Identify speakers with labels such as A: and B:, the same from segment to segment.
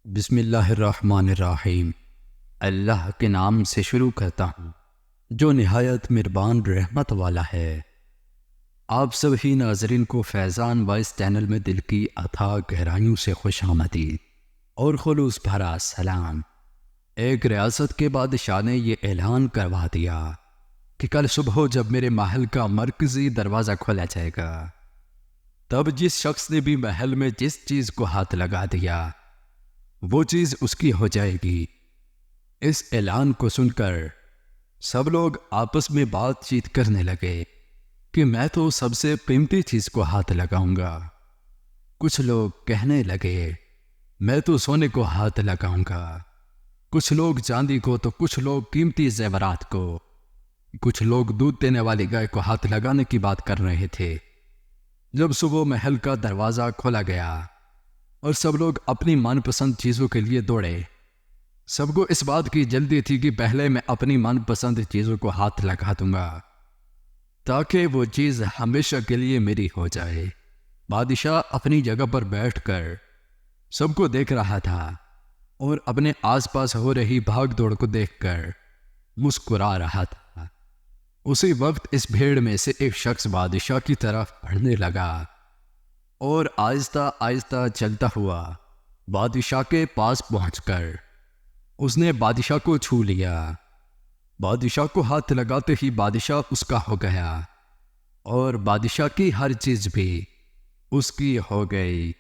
A: بسم اللہ الرحمن الرحیم۔ اللہ کے نام سے شروع کرتا ہوں جو نہایت مہربان رحمت والا ہے۔ آپ سبھی ناظرین کو فیضان وائس چینل میں دل کی اتھاہ گہرائیوں سے خوش آمدید اور خلوص بھرا سلام۔ ایک ریاست کے بادشاہ نے یہ اعلان کروا دیا کہ کل صبح جب میرے محل کا مرکزی دروازہ کھولا جائے گا، تب جس شخص نے بھی محل میں جس چیز کو ہاتھ لگا دیا وہ چیز اس کی ہو جائے گی۔ اس اعلان کو سن کر سب لوگ آپس میں بات چیت کرنے لگے کہ میں تو سب سے قیمتی چیز کو ہاتھ لگاؤں گا۔ کچھ لوگ کہنے لگے میں تو سونے کو ہاتھ لگاؤں گا، کچھ لوگ چاندی کو، تو کچھ لوگ قیمتی زیورات کو، کچھ لوگ دودھ دینے والی گائے کو ہاتھ لگانے کی بات کر رہے تھے۔ جب صبح محل کا دروازہ کھولا گیا اور سب لوگ اپنی من پسند چیزوں کے لیے دوڑے، سب کو اس بات کی جلدی تھی کہ پہلے میں اپنی من پسند چیزوں کو ہاتھ لگا دوں گا تاکہ وہ چیز ہمیشہ کے لیے میری ہو جائے۔ بادشاہ اپنی جگہ پر بیٹھ کر سب کو دیکھ رہا تھا اور اپنے آس پاس ہو رہی بھاگ دوڑ کو دیکھ کر مسکرا رہا تھا۔ اسی وقت اس بھیڑ میں سے ایک شخص بادشاہ کی طرف بڑھنے لگا اور آہستہ آہستہ چلتا ہوا بادشاہ کے پاس پہنچ کر اس نے بادشاہ کو چھو لیا۔ بادشاہ کو ہاتھ لگاتے ہی بادشاہ اس کا ہو گیا اور بادشاہ کی ہر چیز بھی اس کی ہو گئی۔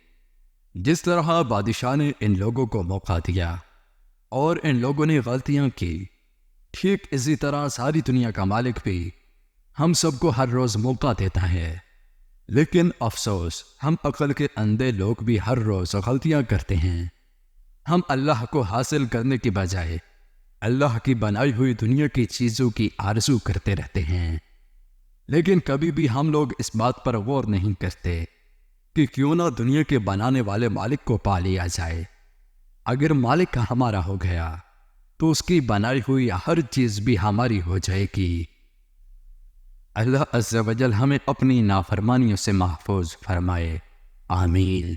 A: جس طرح بادشاہ نے ان لوگوں کو موقع دیا اور ان لوگوں نے غلطیاں کی، ٹھیک اسی طرح ساری دنیا کا مالک بھی ہم سب کو ہر روز موقع دیتا ہے، لیکن افسوس ہم عقل کے اندھے لوگ بھی ہر روز غلطیاں کرتے ہیں۔ ہم اللہ کو حاصل کرنے کی بجائے اللہ کی بنائی ہوئی دنیا کی چیزوں کی آرزو کرتے رہتے ہیں، لیکن کبھی بھی ہم لوگ اس بات پر غور نہیں کرتے کہ کیوں نہ دنیا کے بنانے والے مالک کو پا لیا جائے۔ اگر مالک ہمارا ہو گیا تو اس کی بنائی ہوئی ہر چیز بھی ہماری ہو جائے گی۔ اللہ عز و جل ہمیں اپنی نافرمانیوں سے محفوظ فرمائے، آمین۔